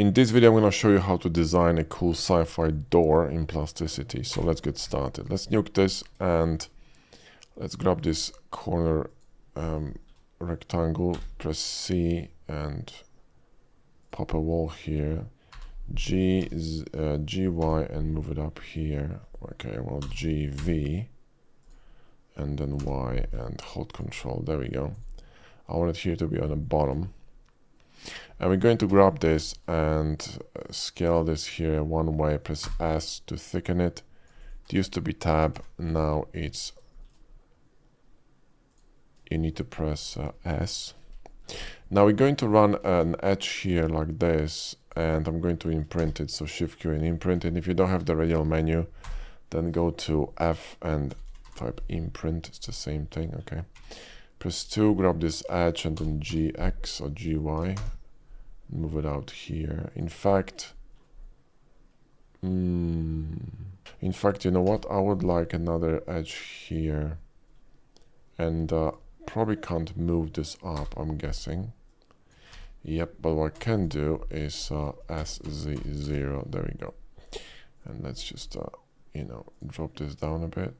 In this video, I'm going to show you how to design a cool sci-fi door in Plasticity. So let's get started. Let's nuke this and let's grab this corner rectangle, press C and pop a wall here. GY and move it up here. Okay, well, GV and then Y and hold control. There we go. I want it here to be on the bottom. And we're going to grab this and scale this here one way, press S to thicken it. It used to be tab, now it's, you need to press S. Now we're going to run an edge here like this, and I'm going to imprint it, so Shift Q and imprint. And if you don't have the radial menu, then go to F and type imprint, it's the same thing, okay. Press 2, grab this edge and then GX or GY. Move it out here. In fact, you know what? I would like another edge here, and probably can't move this up, I'm guessing. Yep, but what I can do is SZ0. There we go. And let's just, you know, drop this down a bit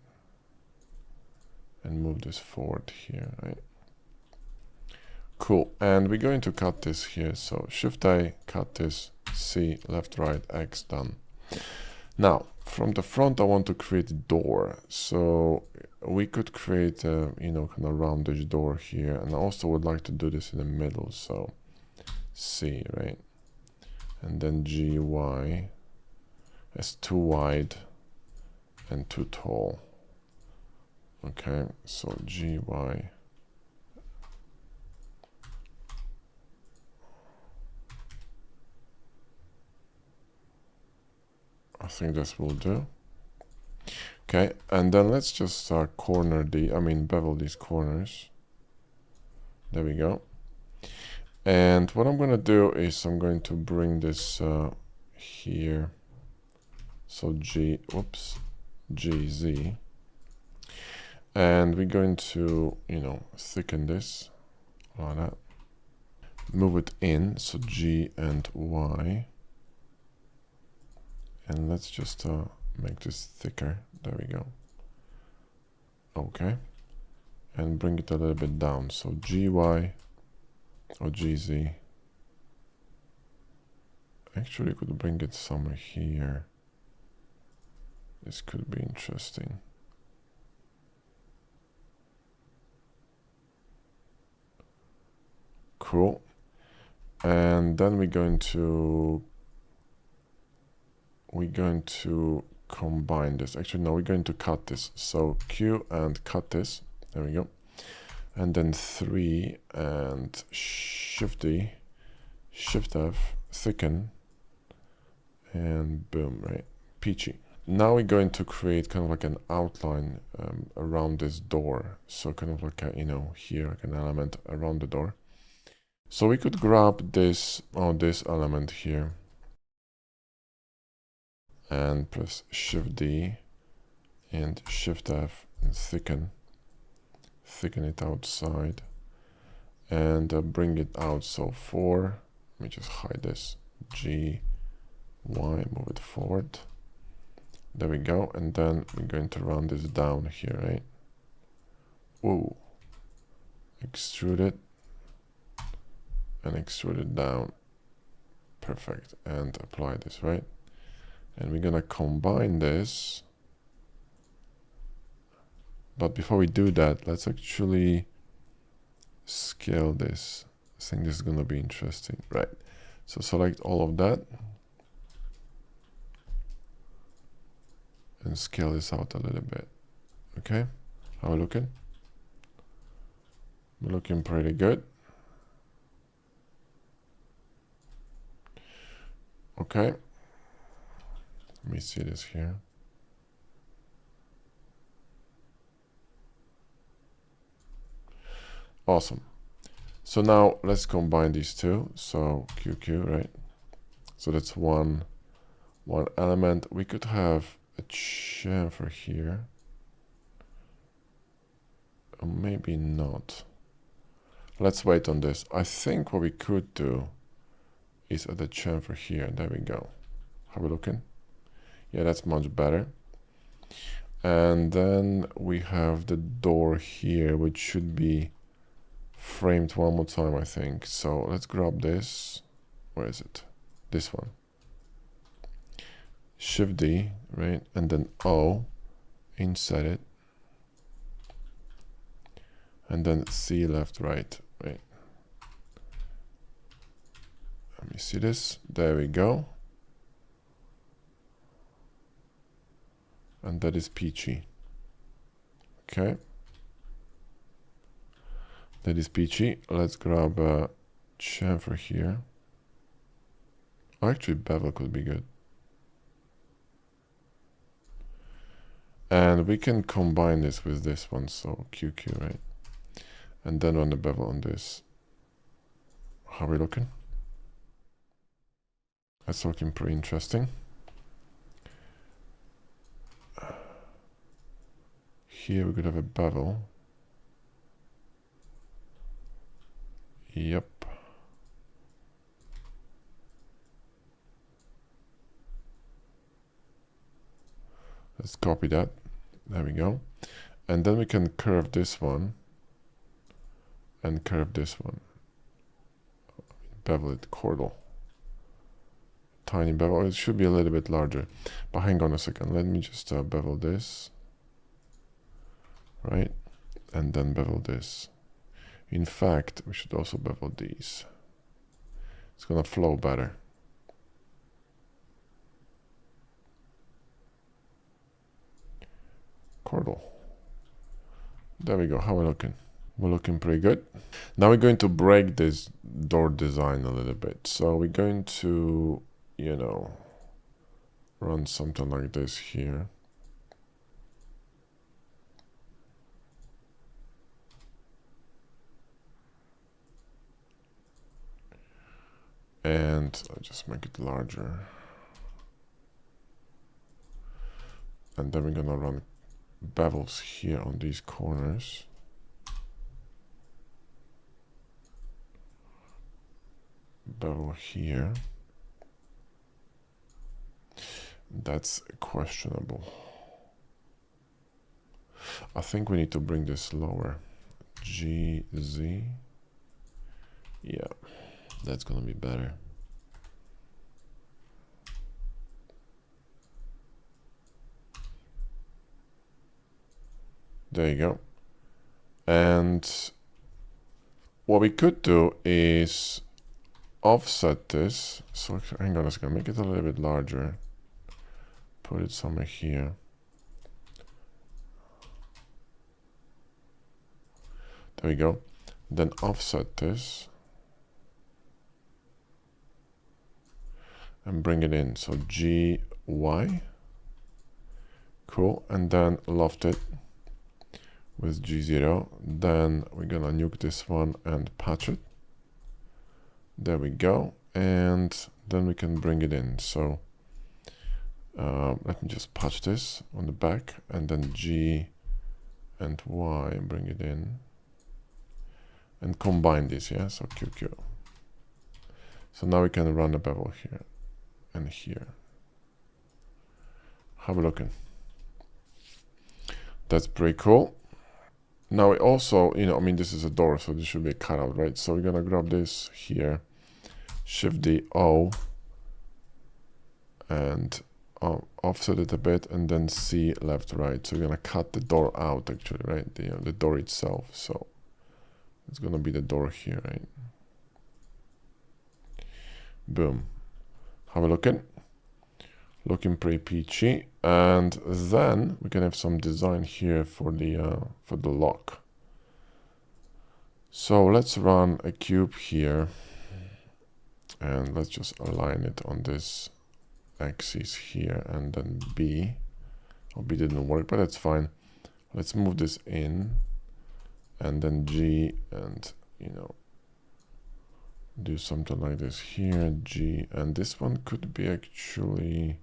and move this forward here, right? Cool, and we're going to cut this here, so Shift A, cut this, C, left, right, X, done. Now, from the front I want to create a door, so we could create a, you know, kind of roundish door here, and I also would like to do this in the middle, so C, right? And then GY, as too wide and too tall. Okay, so GY. I think this will do. Okay, and then let's just bevel these corners. There we go. And what I'm going to do is I'm going to bring this here. So GZ. And we're going to, you know, thicken this like that. Move it in, so G and Y. And let's just make this thicker. There we go. Okay. And bring it a little bit down. So GY or GZ. Actually, could bring it somewhere here. This could be interesting. Cool. And then we're going to combine this. Actually, no, we're going to cut this. So Q and cut this. There we go. And then 3 and Shift D, Shift F, thicken, and boom, right? Peachy. Now we're going to create kind of like an outline around this door. So kind of like a, you know, here, like an element around the door. So we could grab this, this element here, and press Shift D and Shift F and thicken it outside and bring it out. So 4, let me just hide this, G, Y, move it forward. There we go. And then we're going to run this down here, right? Whoa. Extrude it and extrude it down. Perfect. And apply this, right? And we're gonna combine this. But before we do that, let's actually scale this. I think this is gonna be interesting, right? So select all of that and scale this out a little bit. Okay, how are we looking? We're looking pretty good. Okay. Let me see this here. Awesome. So now let's combine these two. So QQ, right? So that's one element. We could have a chamfer here. Or maybe not. Let's wait on this. I think what we could do is at the chamfer here. There we go. Have a look in. Yeah, that's much better. And then we have the door here, which should be framed one more time, I think. So let's grab this. Where is it? This one. Shift D, right? And then O, inset it. And then C, left, right, right? Let me see this. There we go. And that is peachy. Okay. That is peachy. Let's grab a chamfer here. Actually, bevel could be good. And we can combine this with this one, so QQ, right? And then run the bevel on this. How are we looking? That's looking pretty interesting. Here we could have a bevel. Yep. Let's copy that. There we go. And then we can curve this one and curve this one. Bevel it, chordal. Tiny bevel. It should be a little bit larger. But hang on a second. Let me just bevel this. Right? And then bevel this. In fact, we should also bevel these. It's gonna flow better. Chordal. There we go. How are we looking? We're looking pretty good. Now we're going to break this door design a little bit. So we're going to, you know, run something like this here. And I'll just make it larger. And then we're gonna run bevels here on these corners. Bevel here. That's questionable. I think we need to bring this lower. G, Z. Yeah, that's gonna be better. There you go. And what we could do is offset this. So hang on a second, make it a little bit larger. Put it somewhere here. There we go. Then offset this. And bring it in. So G, Y. Cool. And then loft it with G0. Then we're gonna nuke this one and patch it. There we go. And then we can bring it in. So let me just patch this on the back, and then G and Y, bring it in. And combine this, yeah? So QQ. So now we can run a bevel here and here. How are we looking? That's pretty cool. Now we also, you know, I mean, this is a door, so this should be a cutout, right? So we're gonna grab this here, Shift D, O, and offset it a bit, and then C, left, right. So we're gonna cut the door out, actually, right? The door itself. So it's gonna be the door here, right? Boom. How are we looking? Looking pretty peachy. And then we can have some design here for the lock. So let's run a cube here, and let's just align it on this axis here, and then B. Oh, B didn't work, but that's fine. Let's move this in, and then G, and you know, do something like this here, G, and this one could be actually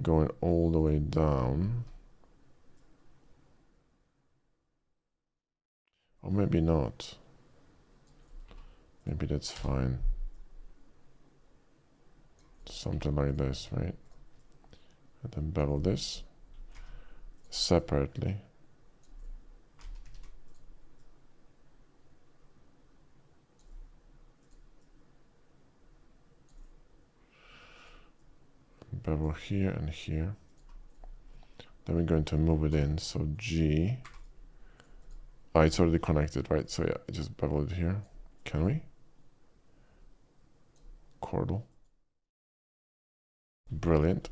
going all the way down, or maybe not. Maybe that's fine. something like this, right? And then bevel this separately. Bevel here and here. Then we're going to move it in. So G. Oh, it's already connected, right? So yeah, I just bevel it here. Can we? Chordal. Brilliant.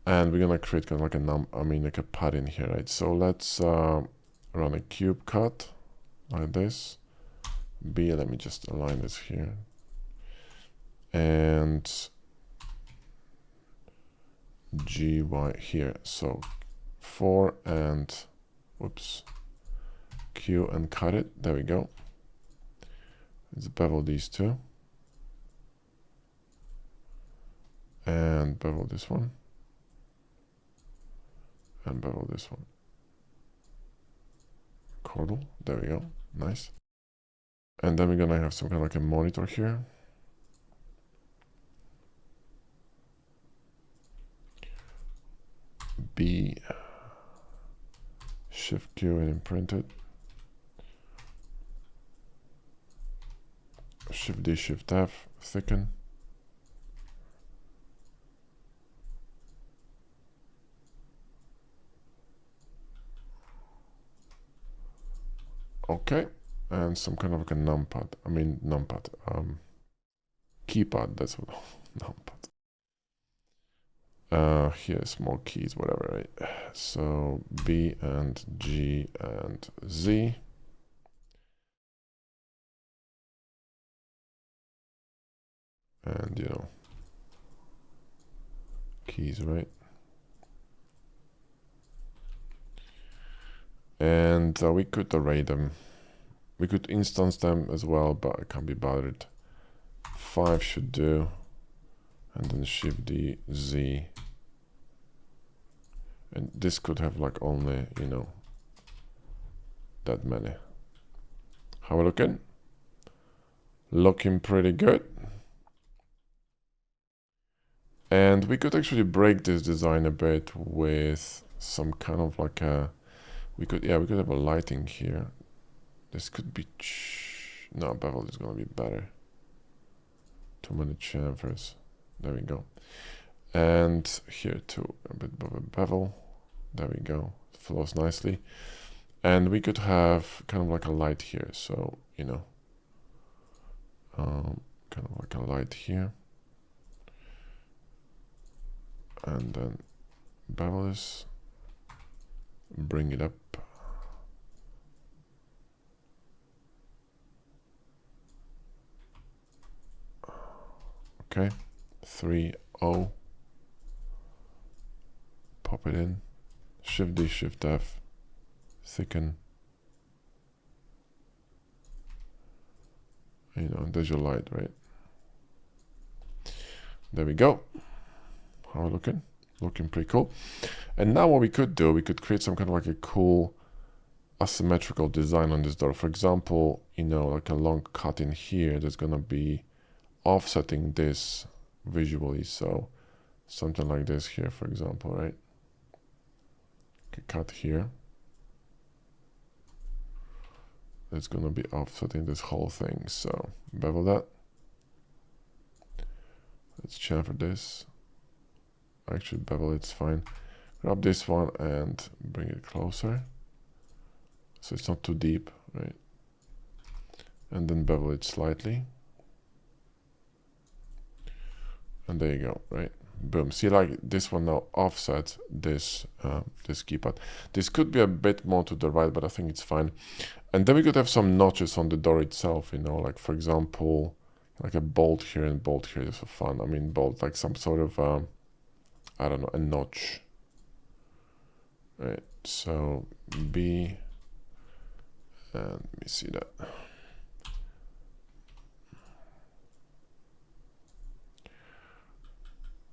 And we're gonna create kind of like a like a pad in here, right? So let's run a cube cut like this. B, let me just align this here. And GY here. So 4 and whoops. Q and cut it. There we go. Let's bevel these two. And bevel this one. And bevel this one. Chordal. There we go. Nice. And then we're gonna have some kind of like a monitor here. B, Shift Q and imprint it. Shift D, Shift F, thicken. Okay, and some kind of like a keypad, that's what, numpad. Here, small keys, whatever, right? So B and G and Z. And, you know, keys, right? And we could array them. We could instance them as well, but I can't be bothered. 5 should do. And then Shift D, Z. And this could have like only, you know, that many. How we looking? Looking pretty good. And we could actually break this design a bit with some kind of like a, we could have a lighting here. This could be, no, bevel is gonna be better. Too many chamfers. There we go. And here too, a bit of a bevel. There we go. It flows nicely. And we could have kind of like a light here. So, you know, kind of like a light here. And then bevel this. Bring it up. Okay. 3, O. Pop it in. Shift D, Shift F. Thicken. You know, there's your light, right? There we go. How are we looking? Looking pretty cool. And now what we could do, we could create some kind of like a cool asymmetrical design on this door. For example, you know, like a long cut in here that's gonna be offsetting this visually. So something like this here, for example, right? Okay, cut here. It's gonna be offsetting this whole thing. So bevel that. Let's chamfer this. Actually, bevel it's fine. Grab this one and bring it closer. So it's not too deep, right? And then bevel it slightly. And there you go, right? Boom. See, like this one now offsets this this keypad. This could be a bit more to the right, but I think it's fine. And then we could have some notches on the door itself, you know, like for example, like a bolt here and bolt here, just for fun. I mean, bolt, like some sort of, I don't know, a notch. Right, so B, and let me see that.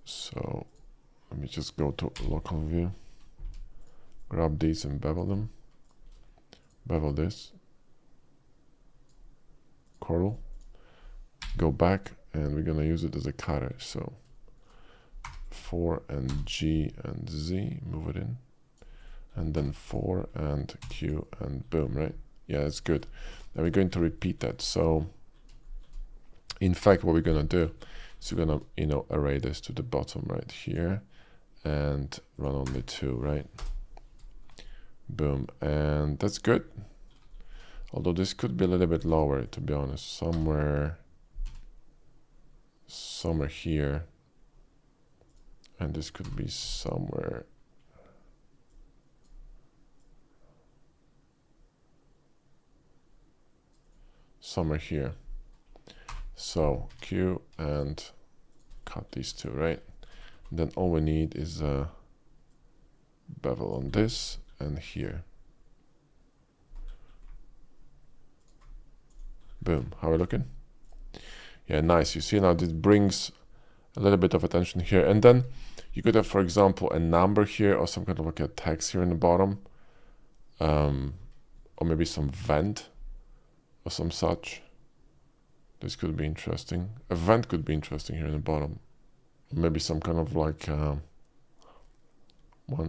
So let me just go to local view, grab these and bevel them. Bevel this, chordal, go back and we're gonna use it as a cutter. So 4 and G and Z, move it in, and then 4 and Q and boom, right? Yeah, that's good. Now we're going to repeat that. So in fact, what we're gonna do is we're gonna, you know, array this to the bottom right here and run only 2, right? Boom, and that's good. Although this could be a little bit lower, to be honest, somewhere here, and this could be somewhere here. So Q and cut these two, right? Then all we need is a bevel on this and here. Boom. How are we looking? Yeah, nice. You see now this brings a little bit of attention here. And then you could have, for example, a number here or some kind of like a text here in the bottom. Or maybe some vent or some such. This could be interesting. A vent could be interesting here in the bottom. Maybe some kind of like 1,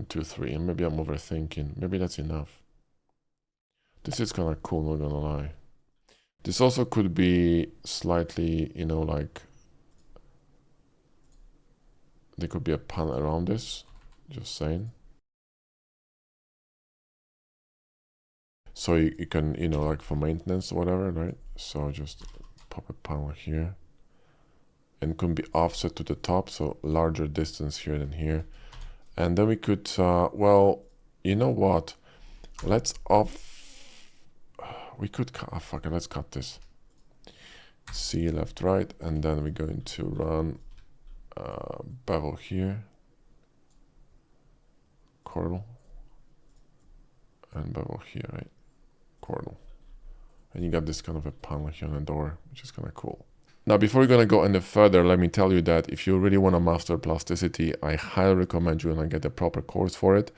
2, 3. And maybe I'm overthinking. Maybe that's enough. This is kind of cool, not gonna lie. This also could be slightly, you know, like there could be a panel around this, just saying. So you can, you know, like for maintenance or whatever, right? So just pop a panel here. And it can be offset to the top, so larger distance here than here. And then we could, well, you know what? Let's we could cut, oh, fuck it, let's cut this. C left, right, and then we're going to run bevel here, chordal, and bevel here, right? Chordal. And you got this kind of a panel here on the door, which is kind of cool. Now, before we're gonna go any further, let me tell you that if you really want to master plasticity, I highly recommend you and get a proper course for it.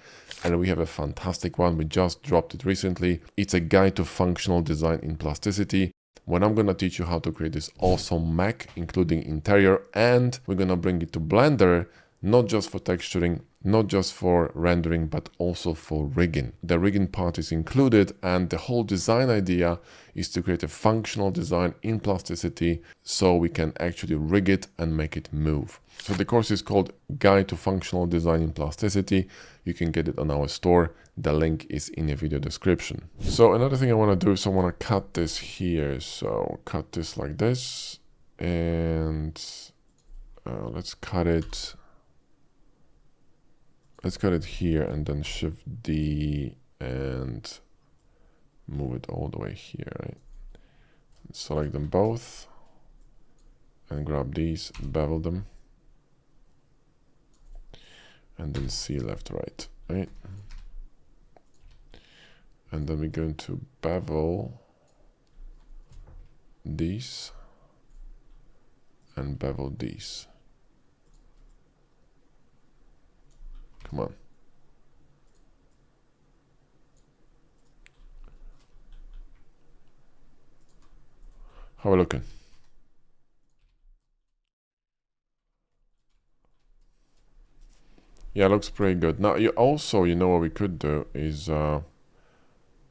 And we have a fantastic one. We just dropped it recently. It's a guide to functional design in plasticity, when I'm gonna teach you how to create this awesome mech, including interior, and we're gonna bring it to Blender, not just for texturing, not just for rendering, but also for rigging. The rigging part is included, and the whole design idea is to create a functional design in plasticity so we can actually rig it and make it move. So the course is called Guide to Functional Design in Plasticity. You can get it on our store. The link is in the video description. So another thing I want to do is I want to cut this here. So cut this like this, and let's cut it. Let's cut it here and then Shift D and move it all the way here, right? Select them both and grab these, bevel them, and then C left, right, right? And then we're going to bevel these and bevel these. Come on. How are we looking? Yeah, looks pretty good. Now, you know what we could do is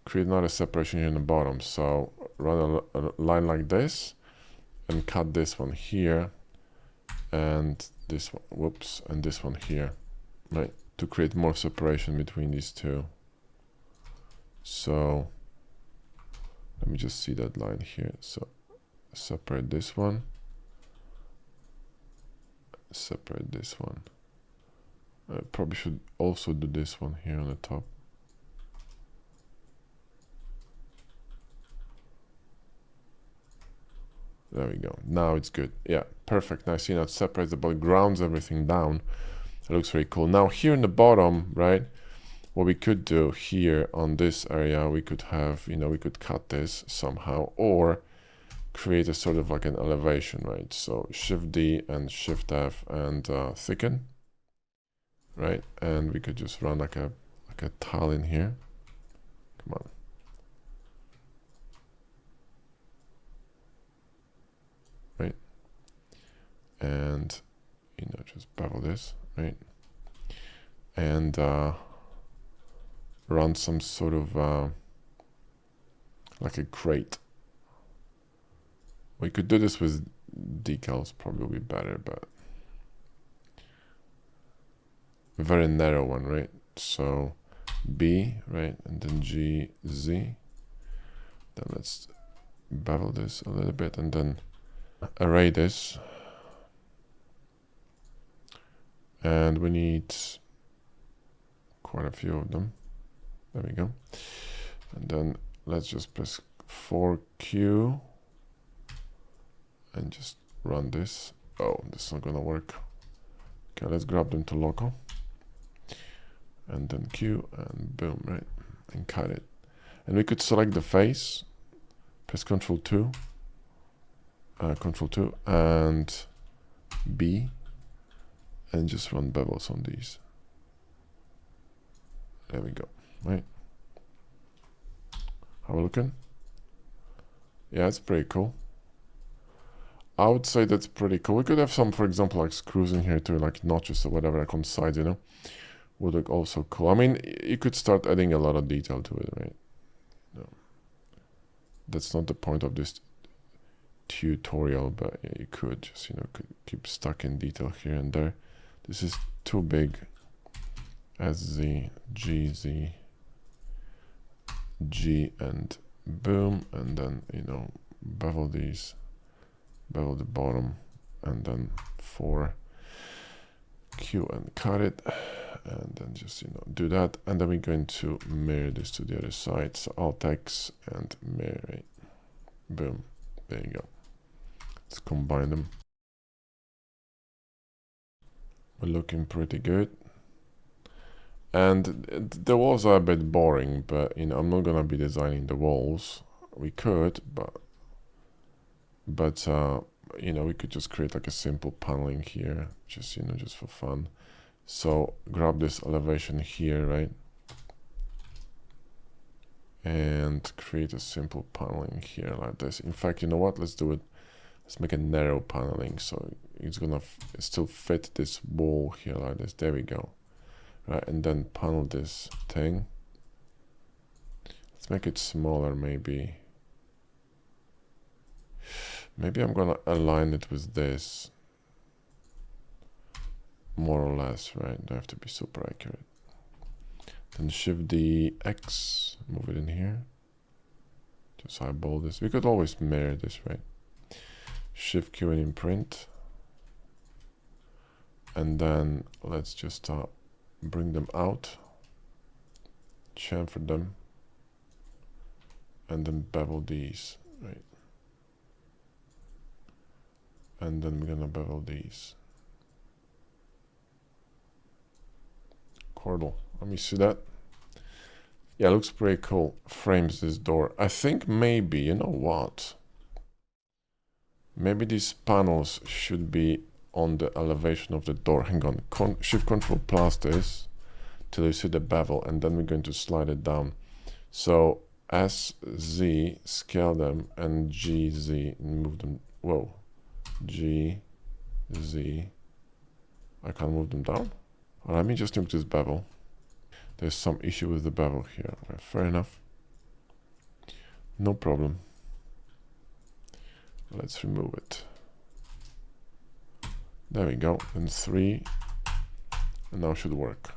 create another separation here in the bottom. So run a line like this and cut this one here and this one, whoops, and this one here, right? To create more separation between these two. So let me just see that line here. So separate this one, separate this one. I probably should also do this one here on the top. There we go. Now it's good. Yeah, perfect. Now see, now it separates the body, grounds everything down. It looks very cool. Now here in the bottom, right, what we could do here on this area, we could have, you know, we could cut this somehow or create a sort of like an elevation, right? So Shift D and Shift F and thicken, right? And we could just run like a tile in here. Come on. Right? and, you know, just bevel this, right? And run some sort of like a crate. We could do this with decals, probably better, but a very narrow one, right? So B, right, and then G, Z. Then let's bevel this a little bit and then array this. And we need quite a few of them. There we go. And then let's just press 4Q and just run this. Oh, this is not gonna work. Okay, let's grab them to local. And then Q and boom, right? And cut it. And we could select the face, press Ctrl 2, Ctrl 2 and B, and just run bevels on these. There we go, right? How we looking? Yeah, it's pretty cool. I would say that's pretty cool. We could have some, for example, like screws in here too, like notches or whatever, like on the side, you know, would look also cool. I mean, you could start adding a lot of detail to it, right? No, that's not the point of this tutorial, but yeah, you could just, you know, could keep stuck in detail here and there. This is too big. SZ, GZ, G, and boom, and then, you know, bevel these, bevel the bottom, and then 4Q and cut it, and then just, you know, do that, and then we're going to mirror this to the other side. So Alt X and mirror, right? Boom, there you go. Let's combine them. We're looking pretty good. And the walls are a bit boring, but, you know, I'm not gonna be designing the walls. We could, but you know, we could just create like a simple paneling here, just, you know, just for fun. So grab this elevation here, right? And create a simple paneling here like this. In fact, you know what? Let's do it. Let's make a narrow paneling, so it's gonna still fit this wall here like this. There we go. Right, and then panel this thing. Let's make it smaller, maybe. Maybe I'm gonna align it with this. More or less, right? Don't have to be super accurate. Then Shift D X, move it in here. Just eyeball this. We could always mirror this, right? Shift Q and imprint. And then let's just bring them out, chamfer them, and then bevel these, right? And then we're gonna bevel these. Cordal, let me see that. Yeah, looks pretty cool. Frames this door. I think maybe, you know what? Maybe these panels should be on the elevation of the door. Hang on, Shift Control plus this till you see the bevel, and then we're going to slide it down. So SZ, scale them, and GZ, move them. Whoa, GZ. I can't move them down. Well, let me just nuke this bevel. There's some issue with the bevel here. Right, fair enough. No problem. Let's remove it. There we go. And 3. And now should work.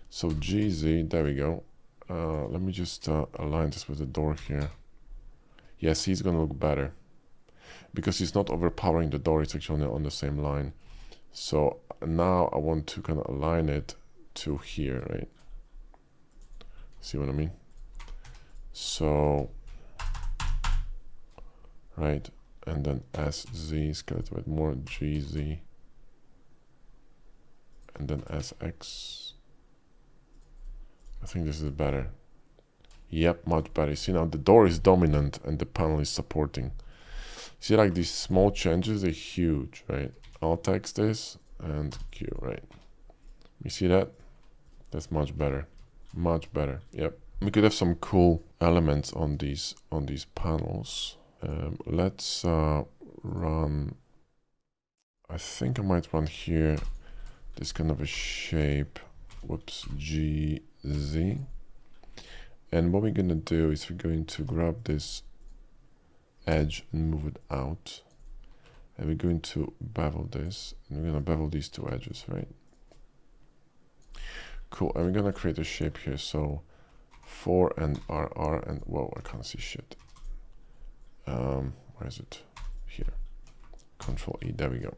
So GZ, there we go. Let me just align this with the door here. Yes, he's gonna look better. Because he's not overpowering the door, it's actually on the same line. So now I want to kind of align it to here, right? See what I mean? So, right, and then SZ, scale it a bit more, GZ, and then SX. I think this is better. Yep, much better. See, now the door is dominant and the panel is supporting. See, like these small changes are huge, right? I'll text this and Q, right? You see that? That's much better. Much better. Yep. We could have some cool elements on these panels. Let's run I think I might want here this kind of a shape. Whoops, GZ. And what we're gonna do is we're going to grab this edge and move it out. And we're going to bevel this. And we're gonna bevel these two edges, right? Cool, and we're gonna create a shape here. So 4 and RR and whoa, I can't see shit. Where is it? Here. Control E, there we go.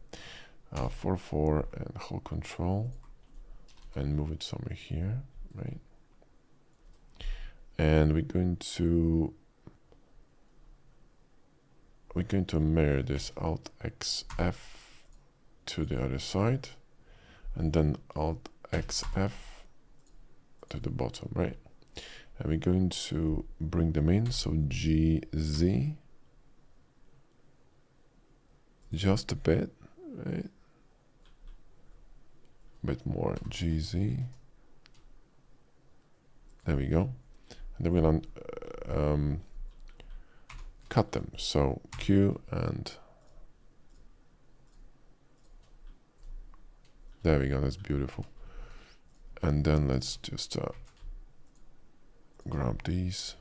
4, 4 and hold control and move it somewhere here, right? And we're going to mirror this Alt XF to the other side and then Alt XF to the bottom, right? And we're going to bring them in, so GZ just a bit, right? A bit more GZ. There we go. And then we're gonna cut them. So Q and there we go. That's beautiful. And then let's just grab these.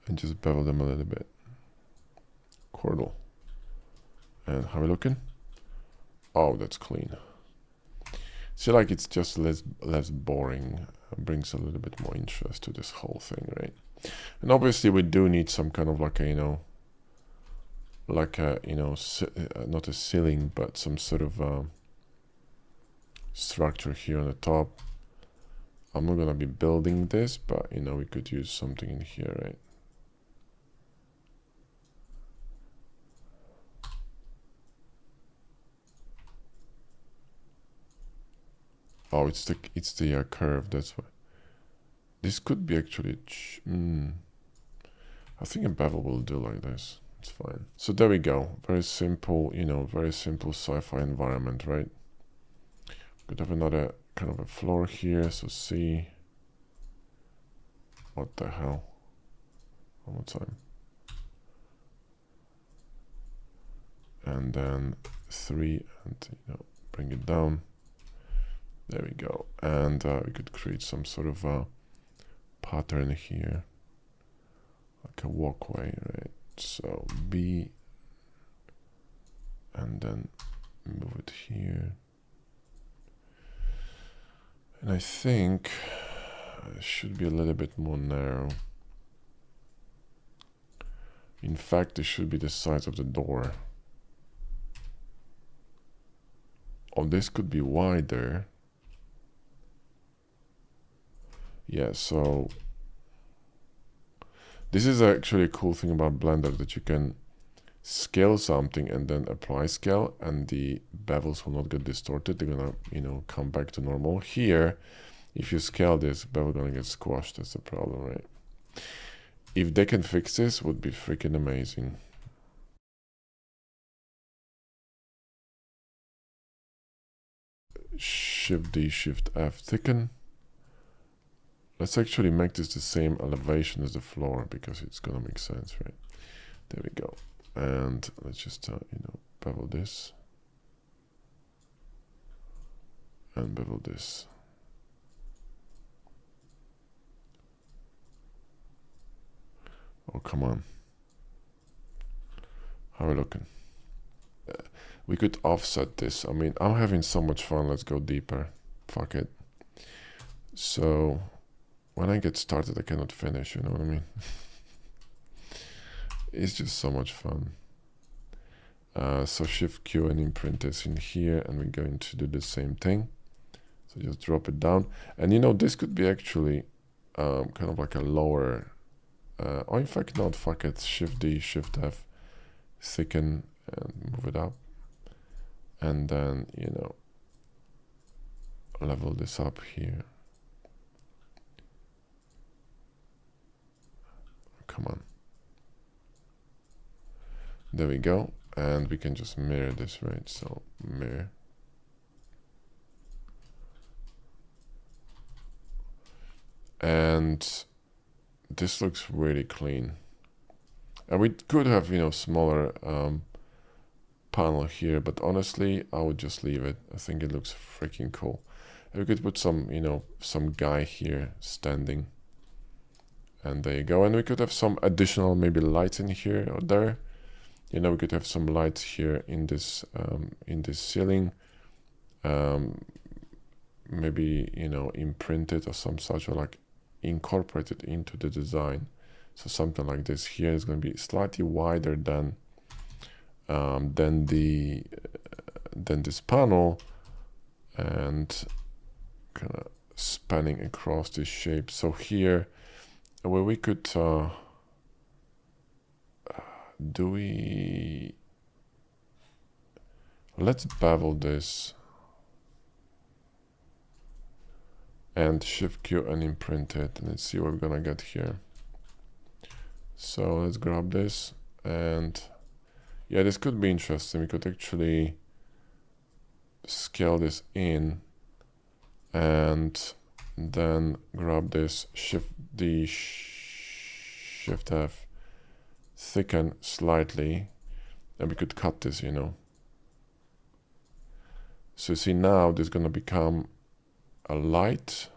And just bevel them a little bit. Cordal. And how are we looking? Oh, that's clean. See, like it's just less boring. Brings a little bit more interest to this whole thing, right? And obviously we do need some kind of like a, not a ceiling, but some sort of structure here on the top. I'm not gonna be building this, but we could use something in here, right? Oh, it's the curve. That's why. This could be actually. I think a bevel will do like this. It's fine. So there we go. Very simple. Very simple sci-fi environment, right? Could have another kind of a floor here. So C. What the hell? One more time. And then 3, and bring it down. There we go. And we could create some sort of a pattern here, like a walkway, right? So B, and then move it here. And I think it should be a little bit more narrow. In fact, it should be the size of the door. Oh, this could be wider. Yeah, so this is actually a cool thing about Blender, that you can scale something and then apply scale, and the bevels will not get distorted. They're gonna, come back to normal. Here, if you scale this, bevel gonna get squashed. That's the problem, right? If they can fix this, would be freaking amazing. Shift D, Shift F, thicken. Let's actually make this the same elevation as the floor, because it's gonna make sense, right? There we go. And let's just, bevel this. And bevel this. Oh, come on. How are we looking? We could offset this. I mean, I'm having so much fun. Let's go deeper. Fuck it. So when I get started, I cannot finish, you know what I mean? It's just so much fun. So Shift Q and imprint this in here, and we're going to do the same thing. So just drop it down. And this could be actually kind of like a lower, or in fact not, fuck it, Shift D, Shift F, thicken and move it up. And then, level this up here. Come on. There we go. And we can just mirror this, right? So mirror. And this looks really clean. And we could have, you know, smaller panel here, but honestly, I would just leave it. I think it looks freaking cool. And we could put some, you know, some guy here standing. And there you go. And we could have some additional maybe lights in here or there. You know, we could have some lights here in this ceiling. Maybe, you know, imprinted or some such, or like incorporated into the design. So something like this here is going to be slightly wider than this panel, and kind of spanning across this shape. So here, where we could let's bevel this and Shift Q and imprint it, and let's see what we're gonna get here. So let's grab this, and yeah, this could be interesting. We could actually scale this in and then grab this, Shift F, thicken slightly, and we could cut this, you know. So see, now there's gonna become a light.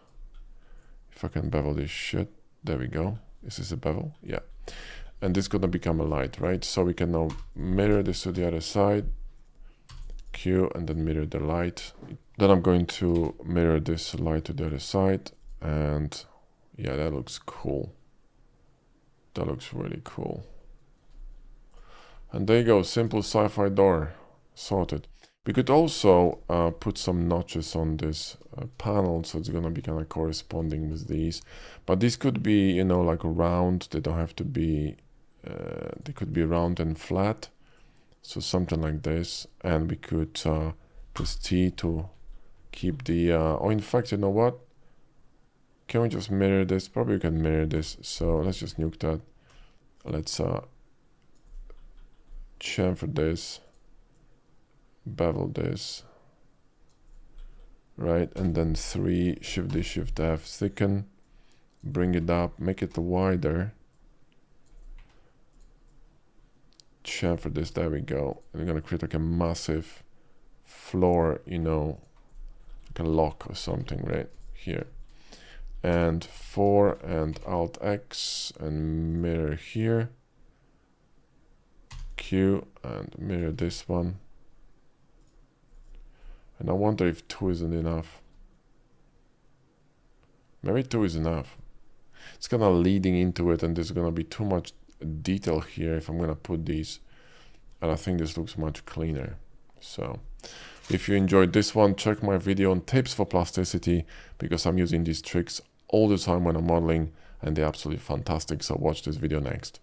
If I can bevel this shit, there we go. Is this a bevel? Yeah. And this is gonna become a light, right? So we can now mirror this to the other side, Q, and then mirror the light. Then I'm going to mirror this light to the other side, and yeah, that looks cool. That looks really cool. And there you go, simple sci-fi door, sorted. We could also put some notches on this panel, so it's gonna be kind of corresponding with these. But these could be, you know, like round. They don't have to be. They could be round and flat. So something like this, and we could press T to keep the. Or in fact, you know what? Can we just mirror this? Probably we can mirror this. So let's just nuke that. Let's chamfer this. Bevel this, right, and then 3, Shift D, Shift F, thicken, bring it up, make it wider, chamfer this, there we go, and we're gonna create like a massive floor, you know, like a lock or something right here, and 4 and Alt X and mirror here, Q and mirror this one. And I wonder if 2 isn't enough. Maybe 2 is enough. It's kind of leading into it, and there's going to be too much detail here if I'm going to put these. And I think this looks much cleaner. So if you enjoyed this one, check my video on tips for plasticity, because I'm using these tricks all the time when I'm modeling, and they're absolutely fantastic. So watch this video next.